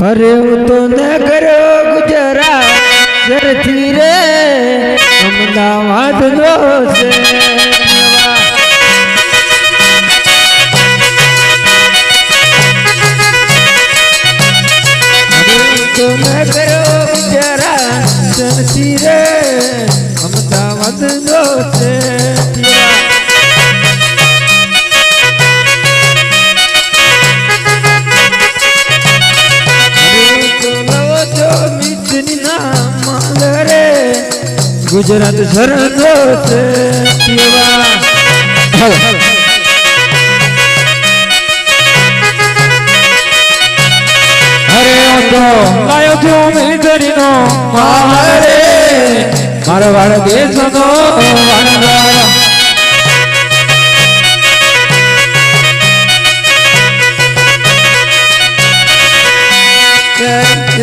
અરે હું તો ન કર્યો ગુજરાત જરથી રે અમદાવાદ નો છે તો ન કર્યો ગુજરાત જરથી રે અમદાવાદ નો છે ગુજરાત સરનો છે અરે તો લાયો છું મિલકરીનો મારે મારો વાળ દેશનો વાણગાર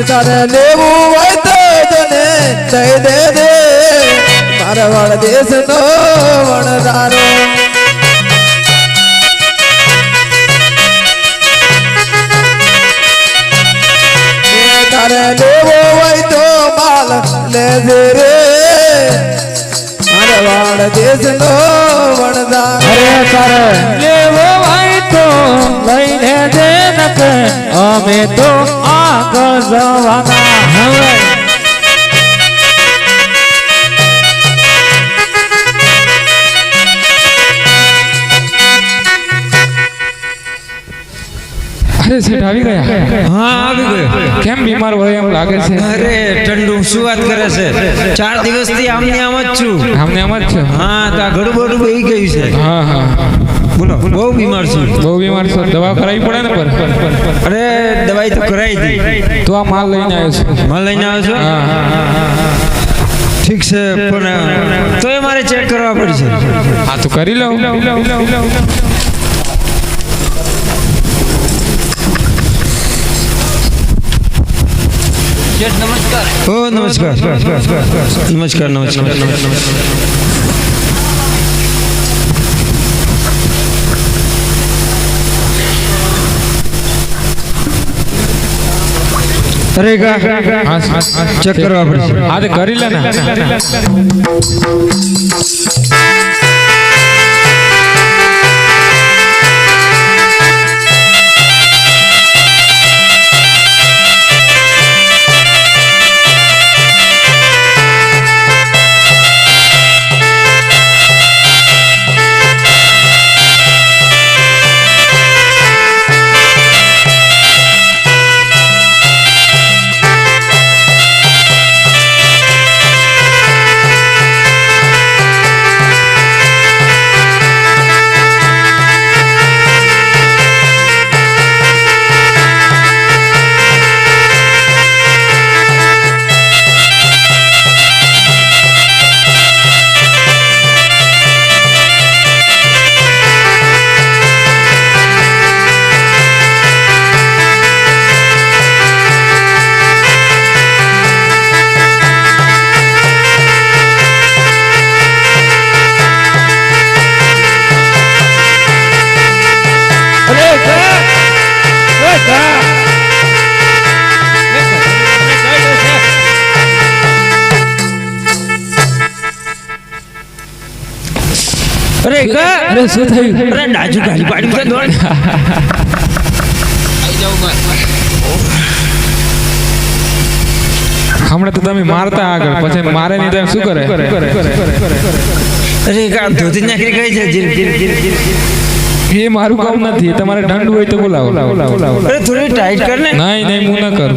તારે લેવું હોય તો તને દઈ દે દે મારા વાળ દેશનો વણરારો તારે લેવો હોય તો માલ લેજે રે મારા વાળ દેશનો વણરારો અરે તારે લેવો હોય તો લઈને દે નકે અમે તો આગળ જવાના હવે અરે સેઠ આવી ગયા હા આવી ગયો કેમ બીમાર હોય એમ લાગે છે અરે ઠંડુ શું વાત કરે છે 4 દિવસથી આમને આમ જ છું આમને આમ જ છે હા તો આ ઘડું બડું બેહી ગયું છે હા હા બોલો બહુ બીમાર છું બહુ બીમાર છો દવા કરાવી પડે ને પર અરે દવાઈ તો કરાવી દી તો આ માલ લઈને આવ્યો છું માલ લઈને આવ્યો છો હા ઠીક છે પણ તોય મારે ચેક કરવા પડશે હા તો કરી લઉં ઓ નમસ્કાર નમસ્કાર નમસ્કાર અરે હા ચેક કરવા પડશે હા તો કરી લે ને અરે અરે શું થયું અરે ડાજુ ગાડી પાડી કે દોડ હમણાં તો તમે મારતા આગળ પછી મારે નહીં તો શું કરે અરે કા ધોતી નાખી ગઈ છે જીર એ મારું કામ નથી તમારે દંડ હોય તો બોલાવો અરે થોડી ટાઈટ કર ને નહીં હું ના કર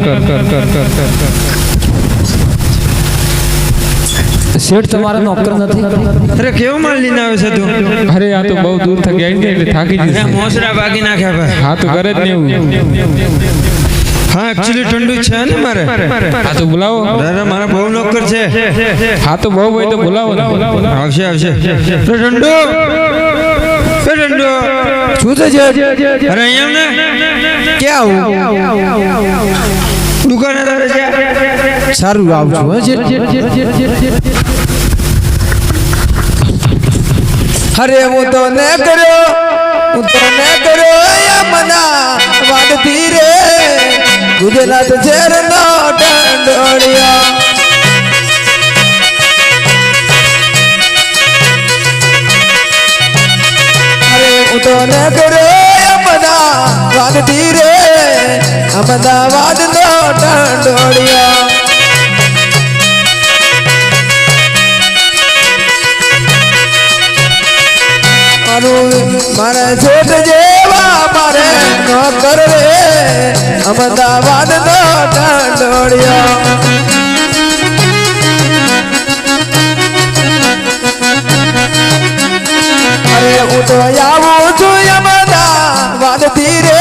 શેઠ તમારા નોકર નથી અરે કેવો માલ લઈને આવ્યો છે તું અરે આ તો બહુ દૂર થઈ ગયા એટલે થાકી જશે મોસરા બાકી નાખ્યા ભાઈ હા તો કરે જ નહીં હા એક્ચ્યુઅલી ઠંડુ છે ને મારે હા તો બોલાવો અરે મારા બહુ નોકર છે હા તો બહુ હોય તો બોલાવો ને આવશે ઠંડુ શું છે અરે અહીંયા ને ક્યાં આવું દુકાને સારું આવજો અરે હું તો ન કર્યો મના વાદથી રે ગુજરાત શેરનો ઢંઢોળિયો હું તો નગરો અમદાવાદથી રે અમદાવાદનો ઢંઢોળિયો મારે છેઠ જેવા મારે નોકર રે અમદાવાદ નો ઢંઢોળિયો અરે હું તો આવું છું અમદાવાદ થી રે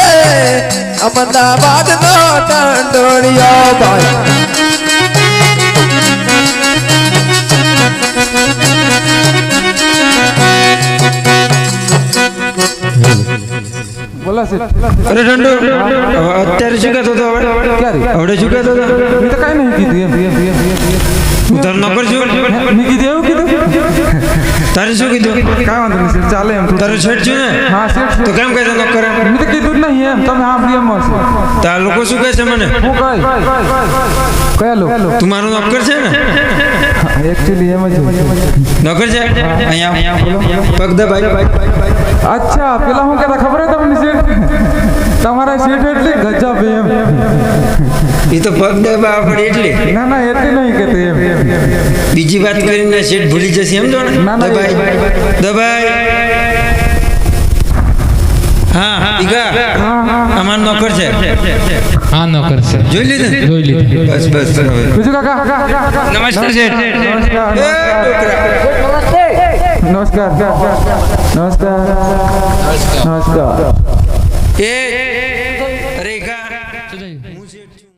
અમદાવાદ નો ઢંઢોળિયો ભાઈ બોલા છે અરે ઠંડુ અત્યારે શું કહેતો હતો આવડે શું કહેતો હતો મેં તો કાંઈ નહીં કીધું એમ હું તારો નોકર છું મેં કીધું એવું કીધું તારે શું કીધું કાંઈ વાંધો નહીં શેઠ ચાલે એમ તારો શેઠ છું ને હા શેઠ તો કેમ કહેતો નોકર એમ મેં તો કીધું જ નહીં એમ તમે સાંભળી એમ હશે તાર લોકો શું કહે છે મને હું કઈ કયા લોકો તું મારો નોકર છે ને એકચ્યુઅલી એમ જ નોકર છે અહીંયા પગ દે ભાઈ અચ્છા પેલા હું કહેતા ખબર હે તમને શેઠ તમારા શેઠ એટલે ગજબ એમ એ તો પગ દે આપણે એટલે ના ના એટલે નહીં કહેતી એમ બીજી વાત કરીને શેઠ ભૂલી જશે એમ જો ને ના, ના. દબાઈ હા ઈગા અમાર નોકર છે હા નોકર છે જોઈ લીધું જોઈ લીધું બસ બસ હવે બીજું કાકા નમસ્કાર શેઠ નમસ્કાર એ ડોકરા. નમસ્કાર નમસ્કાર નમસ્કાર નમસ્કાર એ